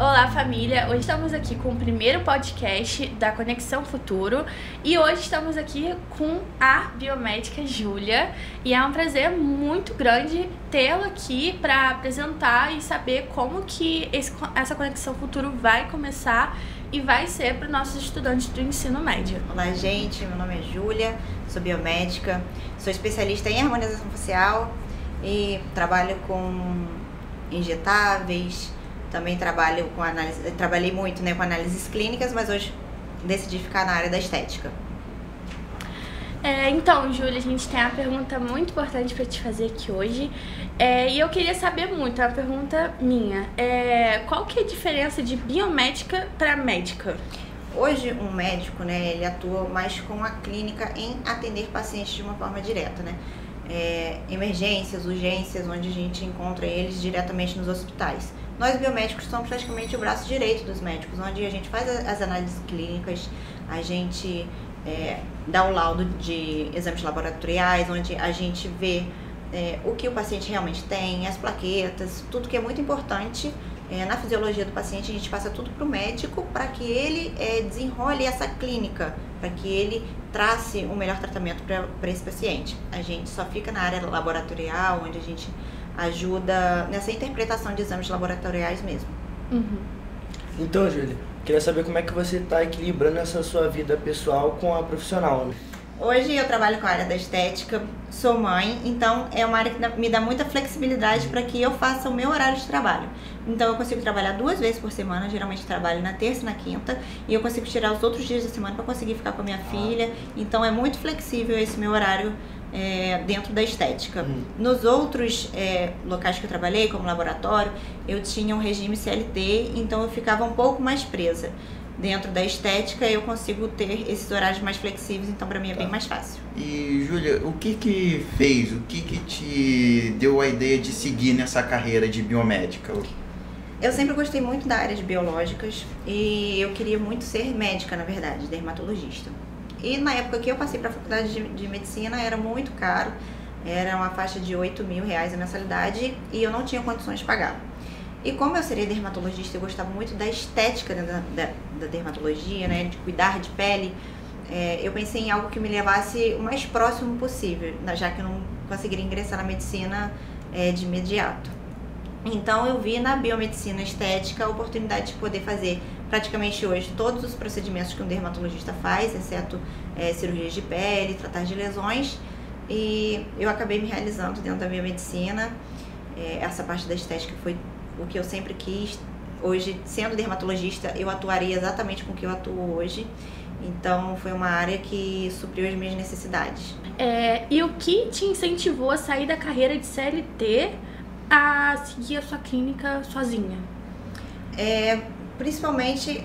Olá, família! Hoje estamos aqui com o primeiro podcast da Conexão Futuro e hoje estamos aqui com a biomédica Júlia e é um prazer muito grande tê-la aqui para apresentar e saber como que essa Conexão Futuro vai começar e vai ser para os nossos estudantes do ensino médio. Olá, gente! Meu nome é Júlia, sou biomédica, sou especialista em harmonização facial e trabalho com injetáveis. Também trabalhei muito, com análises clínicas, mas hoje decidi ficar na área da estética. Então, Júlia, a gente tem uma pergunta muito importante para te fazer aqui hoje. E eu queria saber muito, é uma pergunta minha. Qual que é a diferença de biomédica para médica? Hoje, um médico, ele atua mais com a clínica em atender pacientes de uma forma direta, emergências, urgências, onde a gente encontra eles diretamente nos hospitais. Nós biomédicos somos praticamente o braço direito dos médicos, onde a gente faz as análises clínicas, a gente dá o laudo de exames laboratoriais, onde a gente vê o que o paciente realmente tem, as plaquetas, tudo que é muito importante na fisiologia do paciente. A gente passa tudo para o médico para que ele desenrole essa clínica, para que ele trace o melhor tratamento para esse paciente. A gente só fica na área laboratorial, onde a gente ajuda nessa interpretação de exames laboratoriais mesmo. Uhum. Então, Júlia, queria saber como é que você está equilibrando essa sua vida pessoal com a profissional. Hoje eu trabalho com a área da estética, sou mãe, então é uma área que me dá muita flexibilidade para que eu faça o meu horário de trabalho. Então eu consigo trabalhar 2 vezes por semana, geralmente trabalho na terça e na quinta, e eu consigo tirar os outros dias da semana para conseguir ficar com a minha filha. Então é muito flexível esse meu horário dentro da estética. Nos outros locais que eu trabalhei, como laboratório, eu tinha um regime CLT, então eu ficava um pouco mais presa. Dentro da estética eu consigo ter esses horários mais flexíveis, então para mim é bem mais fácil. E Júlia, o que te deu a ideia de seguir nessa carreira de biomédica? Eu sempre gostei muito da área de biológicas e eu queria muito ser médica, na verdade, dermatologista. E na época que eu passei para a faculdade de medicina era muito caro, era uma faixa de R$8.000 a mensalidade e eu não tinha condições de pagar. E como eu seria dermatologista, eu gostava muito da estética da dermatologia, de cuidar de pele. Eu pensei em algo que me levasse o mais próximo possível, já que eu não conseguiria ingressar na medicina de imediato. Então eu vi na biomedicina estética a oportunidade de poder fazer praticamente hoje todos os procedimentos que um dermatologista faz, exceto cirurgias de pele, tratar de lesões. E eu acabei me realizando dentro da biomedicina. Essa parte da estética foi o que eu sempre quis. Hoje, sendo dermatologista, eu atuaria exatamente com o que eu atuo hoje. Então, foi uma área que supriu as minhas necessidades. E o que te incentivou a sair da carreira de CLT a seguir a sua clínica sozinha? Principalmente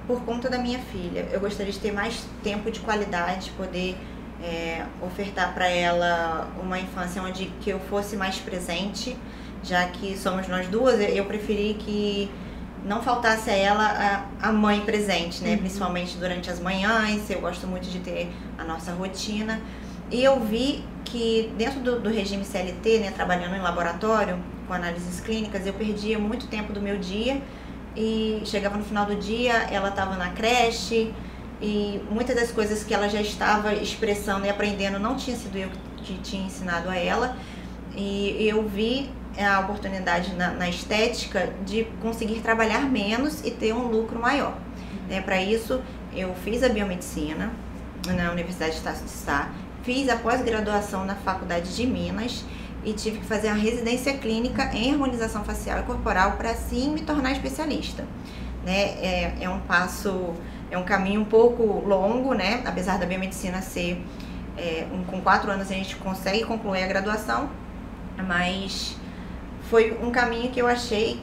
por conta da minha filha. Eu gostaria de ter mais tempo de qualidade, poder ofertar para ela uma infância onde que eu fosse mais presente. Já que somos nós duas, eu preferi que não faltasse a ela a mãe presente, Principalmente durante as manhãs. Eu gosto muito de ter a nossa rotina. E eu vi que dentro do regime CLT, trabalhando em laboratório, com análises clínicas, eu perdia muito tempo do meu dia. E chegava no final do dia, ela estava na creche, e muitas das coisas que ela já estava expressando e aprendendo não tinha sido eu que tinha ensinado a ela. E eu vi a oportunidade na estética de conseguir trabalhar menos e ter um lucro maior. Para isso, eu fiz a biomedicina na Universidade de Estácio de Sá, fiz a pós-graduação na Faculdade de Minas e tive que fazer a residência clínica em harmonização facial e corporal para assim me tornar especialista. É um caminho um pouco longo, apesar da biomedicina ser com 4 anos a gente consegue concluir a graduação, mas foi um caminho que eu achei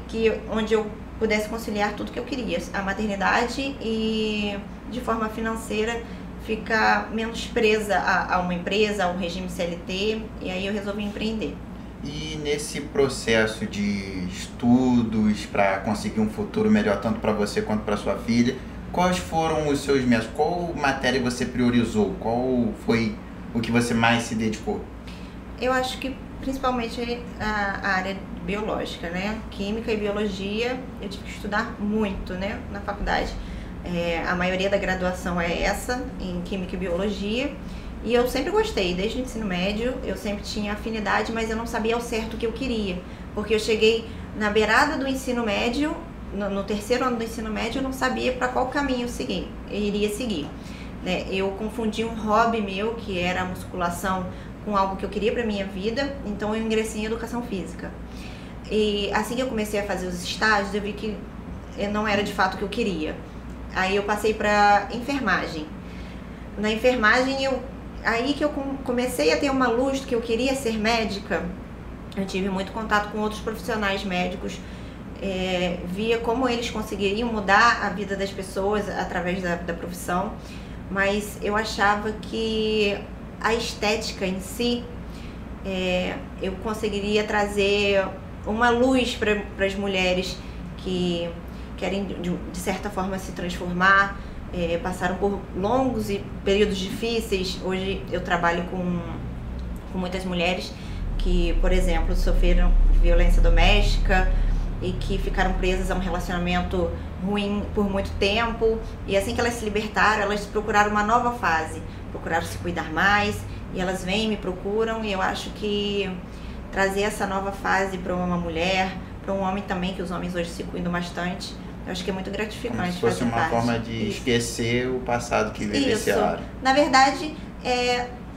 onde eu pudesse conciliar tudo que eu queria, a maternidade e de forma financeira ficar menos presa a uma empresa, a um regime CLT, e aí eu resolvi empreender. E nesse processo de estudos para conseguir um futuro melhor tanto para você quanto para sua filha, quais foram os seus métodos? Qual matéria você priorizou? Qual foi o que você mais se dedicou? Eu acho que principalmente a área biológica, né? Química e biologia, eu tive que estudar muito, né, na faculdade. A maioria da graduação é essa, em Química e Biologia. E eu sempre gostei, desde o ensino médio, eu sempre tinha afinidade, mas eu não sabia ao certo o que eu queria. Porque eu cheguei na beirada do ensino médio, no terceiro ano do ensino médio, eu não sabia para qual caminho eu iria seguir. Né? Eu confundi um hobby meu, que era a musculação, com algo que eu queria para minha vida, então eu ingressei em Educação Física. E assim que eu comecei a fazer os estágios, eu vi que não era de fato o que eu queria. Aí eu passei para enfermagem. Na enfermagem, aí que eu comecei a ter uma luz do que eu queria ser médica. Eu tive muito contato com outros profissionais médicos, via como eles conseguiriam mudar a vida das pessoas através da profissão, mas eu achava que a estética em si, eu conseguiria trazer uma luz para as mulheres que querem de certa forma se transformar, passaram por longos períodos difíceis. Hoje eu trabalho com muitas mulheres que, por exemplo, sofreram violência doméstica e que ficaram presas a um relacionamento ruim por muito tempo, e assim que elas se libertaram, elas procuraram uma nova fase, procuraram se cuidar mais, e elas vêm e me procuram, e eu acho que trazer essa nova fase para uma mulher, para um homem também, que os homens hoje se cuidam bastante, eu acho que é muito gratificante. Como se fosse uma forma de esquecer o passado que vivenciaram. Isso. Na verdade,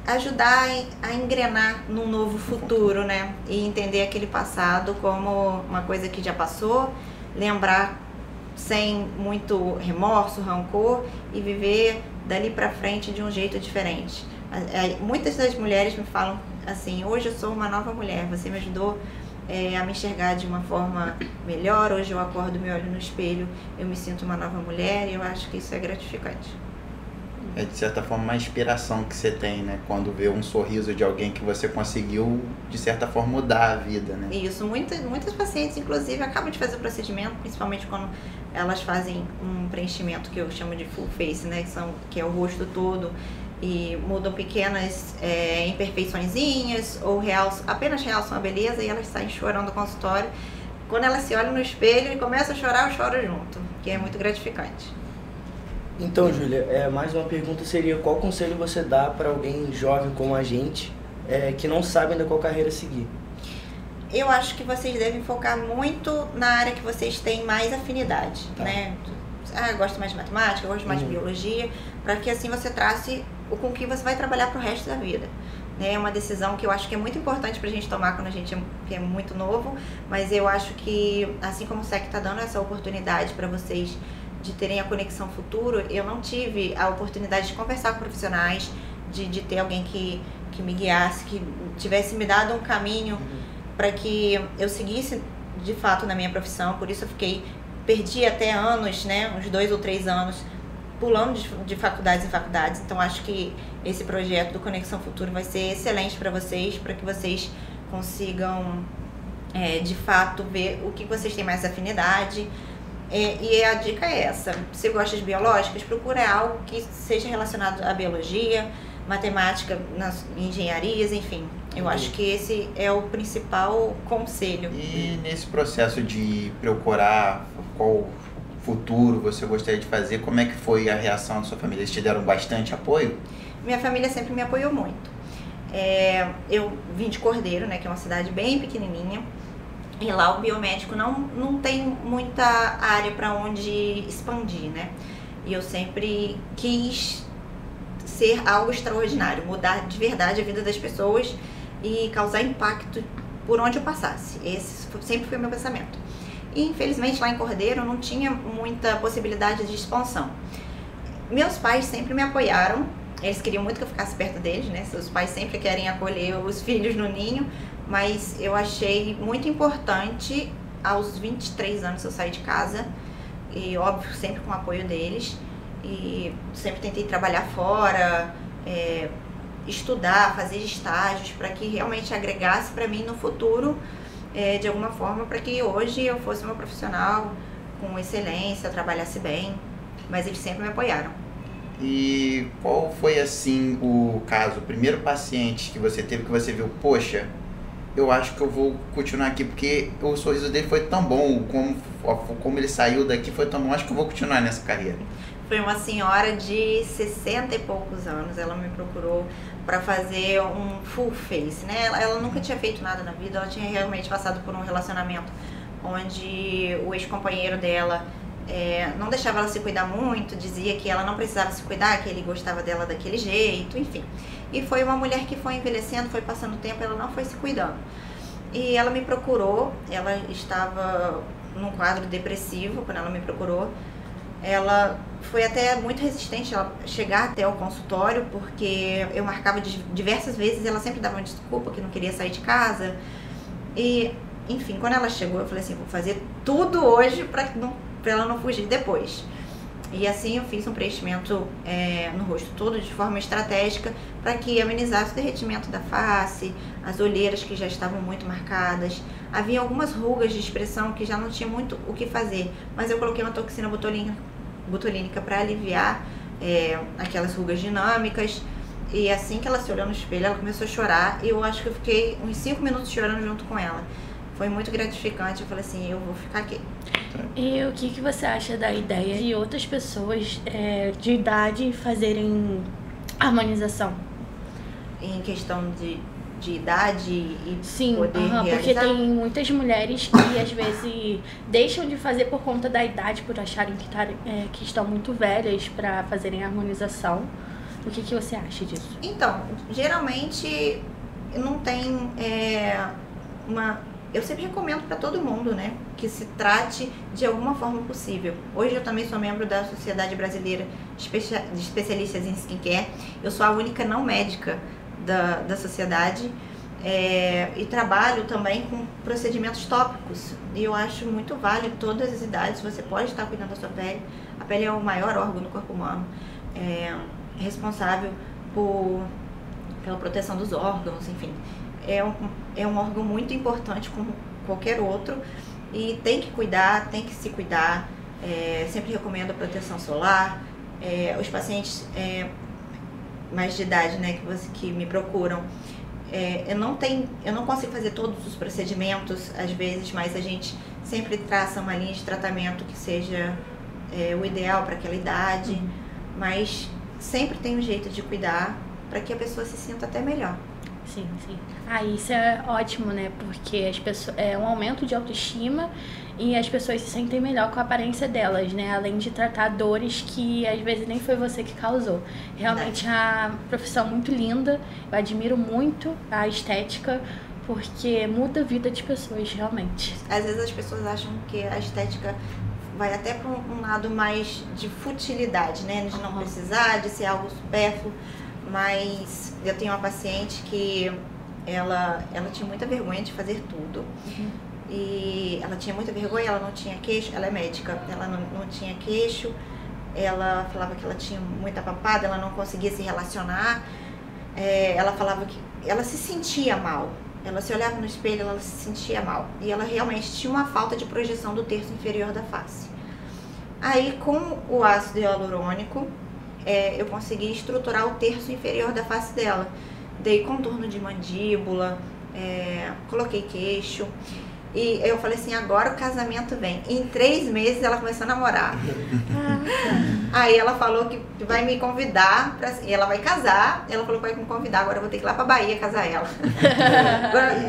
ajudar a engrenar num novo futuro, né? E entender aquele passado como uma coisa que já passou, lembrar sem muito remorso, rancor, e viver dali pra frente de um jeito diferente. Muitas das mulheres me falam assim: hoje eu sou uma nova mulher, você me ajudou a me enxergar de uma forma melhor, hoje eu acordo, me olho no espelho, eu me sinto uma nova mulher, e eu acho que isso é gratificante. É de certa forma uma inspiração que você tem, né? Quando vê um sorriso de alguém que você conseguiu, de certa forma, mudar a vida, né? Isso, muitas pacientes, inclusive, acabam de fazer o procedimento, principalmente quando elas fazem um preenchimento que eu chamo de full face, né? Que é o rosto todo, e mudam pequenas imperfeiçõezinhas, ou apenas realçam a beleza, e elas saem chorando no consultório. Quando elas se olham no espelho e começam a chorar, eu choro junto, que é muito gratificante. Então, Júlia, mais uma pergunta seria: qual conselho você dá para alguém jovem como a gente, que não sabe ainda qual carreira seguir? Eu acho que vocês devem focar muito na área que vocês têm mais afinidade, tá, né? Eu gosto mais de matemática, eu gosto mais de biologia, para que assim você trace com que você vai trabalhar pro resto da vida. É uma decisão que eu acho que é muito importante pra gente tomar quando a gente é muito novo, mas eu acho que, assim como o SEC está dando essa oportunidade para vocês de terem a Conexão Futuro, eu não tive a oportunidade de conversar com profissionais, de ter alguém que me guiasse, que tivesse me dado um caminho para que eu seguisse de fato na minha profissão. Por isso eu perdi até anos, né, uns 2 ou 3 anos, pulando de faculdades em faculdades. Então acho que esse projeto do Conexão Futuro vai ser excelente para vocês, para que vocês consigam de fato ver o que vocês têm mais afinidade. E a dica é essa: se gosta de biológicas, procura algo que seja relacionado à biologia, matemática, nas engenharias, enfim. Eu acho que esse é o principal conselho. E nesse processo de procurar qual futuro você gostaria de fazer, como é que foi a reação da sua família? Eles te deram bastante apoio? Minha família sempre me apoiou muito. Eu vim de Cordeiro, né, que é uma cidade bem pequenininha, e lá o biomédico não tem muita área para onde expandir, né? E eu sempre quis ser algo extraordinário, mudar de verdade a vida das pessoas e causar impacto por onde eu passasse. Esse sempre foi o meu pensamento. E infelizmente lá em Cordeiro não tinha muita possibilidade de expansão. Meus pais sempre me apoiaram, eles queriam muito que eu ficasse perto deles, né? Seus pais sempre querem acolher os filhos no ninho, mas eu achei muito importante, aos 23 anos eu saí de casa, e óbvio, sempre com o apoio deles, e sempre tentei trabalhar fora, estudar, fazer estágios, para que realmente agregasse para mim no futuro, de alguma forma, para que hoje eu fosse uma profissional com excelência, trabalhasse bem, mas eles sempre me apoiaram. E qual foi, assim, o primeiro paciente que você teve, que você viu, poxa, eu acho que eu vou continuar aqui, porque o sorriso dele foi tão bom, como ele saiu daqui foi tão bom, acho que eu vou continuar nessa carreira. Foi uma senhora de 60 e poucos anos, ela me procurou para fazer um full face, né? Ela nunca tinha feito nada na vida, ela tinha realmente passado por um relacionamento onde o ex-companheiro dela não deixava ela se cuidar muito, dizia que ela não precisava se cuidar, que ele gostava dela daquele jeito, enfim. E foi uma mulher que foi envelhecendo, foi passando o tempo, ela não foi se cuidando. E ela me procurou, ela estava num quadro depressivo quando ela me procurou. Ela foi até muito resistente a chegar até o consultório, porque eu marcava diversas vezes e ela sempre dava uma desculpa que não queria sair de casa. E, enfim, quando ela chegou, eu falei assim, vou fazer tudo hoje para ela não fugir depois. E assim eu fiz um preenchimento no rosto todo de forma estratégica para que amenizasse o derretimento da face, as olheiras que já estavam muito marcadas. Havia algumas rugas de expressão que já não tinha muito o que fazer, mas eu coloquei uma toxina botulínica para aliviar aquelas rugas dinâmicas. E assim que ela se olhou no espelho, ela começou a chorar e eu acho que eu fiquei uns 5 minutos chorando junto com ela. Foi muito gratificante, eu falei assim, eu vou ficar aqui. E o que você acha da ideia de outras pessoas de idade fazerem harmonização? Em questão de idade e Sim, poder realizar? porque tem muitas mulheres que às vezes deixam de fazer por conta da idade, por acharem que estão muito velhas para fazerem harmonização. O que você acha disso? Então, geralmente não tem eu sempre recomendo para todo mundo, né, que se trate de alguma forma possível. Hoje eu também sou membro da Sociedade Brasileira de Especialistas em Skincare. Eu sou a única não médica da sociedade e trabalho também com procedimentos tópicos. E eu acho muito válido, todas as idades, você pode estar cuidando da sua pele. A pele é o maior órgão do corpo humano, responsável pela proteção dos órgãos, enfim. É um órgão muito importante como qualquer outro e tem que cuidar, tem que se cuidar. Sempre recomendo a proteção solar. Os pacientes mais de idade, né, que me procuram, eu não consigo fazer todos os procedimentos às vezes, mas a gente sempre traça uma linha de tratamento que seja o ideal para aquela idade, mas sempre tem um jeito de cuidar para que a pessoa se sinta até melhor. Sim, sim. Isso é ótimo, né? Porque as pessoas, é um aumento de autoestima e as pessoas se sentem melhor com a aparência delas, né? Além de tratar dores que às vezes nem foi você que causou. Realmente é uma profissão muito linda. Eu admiro muito a estética, porque muda a vida de pessoas, realmente. Às vezes as pessoas acham que a estética vai até para um lado mais de futilidade, né? De não precisar, de ser algo supérfluo. Mas eu tenho uma paciente que ela tinha muita vergonha de fazer tudo. E ela tinha muita vergonha, ela não tinha queixo, ela é médica, ela não tinha queixo, ela falava que ela tinha muita papada, ela não conseguia se relacionar, ela falava que ela se sentia mal, ela se olhava no espelho, ela se sentia mal. E ela realmente tinha uma falta de projeção do terço inferior da face. Aí com o ácido hialurônico, eu consegui estruturar o terço inferior da face dela. Dei contorno de mandíbula, coloquei queixo. E eu falei assim, agora o casamento vem. Em 3 meses ela começou a namorar. Aí ela falou que vai me convidar, e ela vai casar. Ela falou que vai me convidar, agora eu vou ter que ir lá pra Bahia casar ela.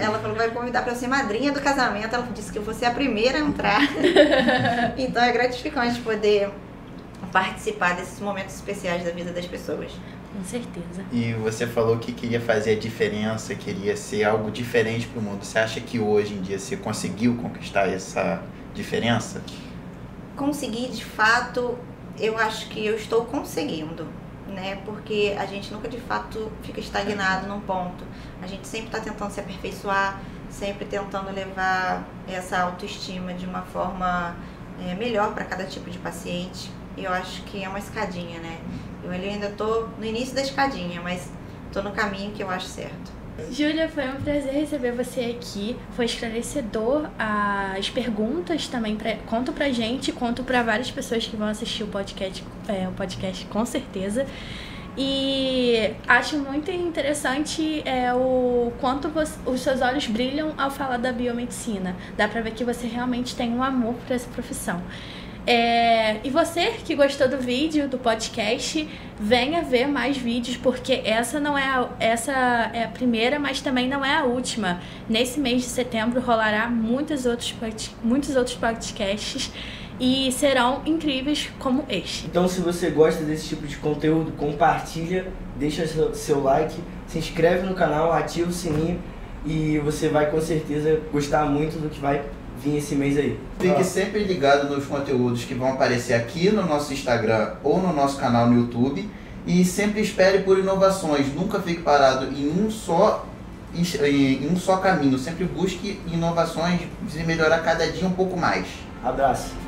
Ela falou que vai me convidar pra eu ser madrinha do casamento. Ela disse que eu vou ser a primeira a entrar. Então é gratificante poder participar desses momentos especiais da vida das pessoas. Com certeza. E você falou que queria fazer a diferença, queria ser algo diferente para o mundo. Você acha que hoje em dia você conseguiu conquistar essa diferença? Conseguir, de fato, eu acho que eu estou conseguindo, né? Porque a gente nunca, de fato, fica estagnado num ponto. A gente sempre está tentando se aperfeiçoar, sempre tentando levar essa autoestima de uma forma melhor para cada tipo de paciente. E eu acho que é uma escadinha, né? Eu ainda tô no início da escadinha, mas tô no caminho que eu acho certo. Júlia, foi um prazer receber você aqui. Foi esclarecedor as perguntas também. Conta pra gente, conta pra várias pessoas que vão assistir o podcast com certeza. E acho muito interessante o quanto os seus olhos brilham ao falar da biomedicina. Dá pra ver que você realmente tem um amor por essa profissão. E você que gostou do vídeo, do podcast, venha ver mais vídeos, porque essa é a primeira, mas também não é a última. Nesse mês de setembro rolará muitos outros podcasts e serão incríveis como este. Então, se você gosta desse tipo de conteúdo, compartilha, deixa seu like, se inscreve no canal, ativa o sininho e você vai com certeza gostar muito do que vai vir esse mês aí. Fique sempre ligado nos conteúdos que vão aparecer aqui no nosso Instagram ou no nosso canal no YouTube e sempre espere por inovações, nunca fique parado em um só caminho, sempre busque inovações e melhorar cada dia um pouco mais. Abraço.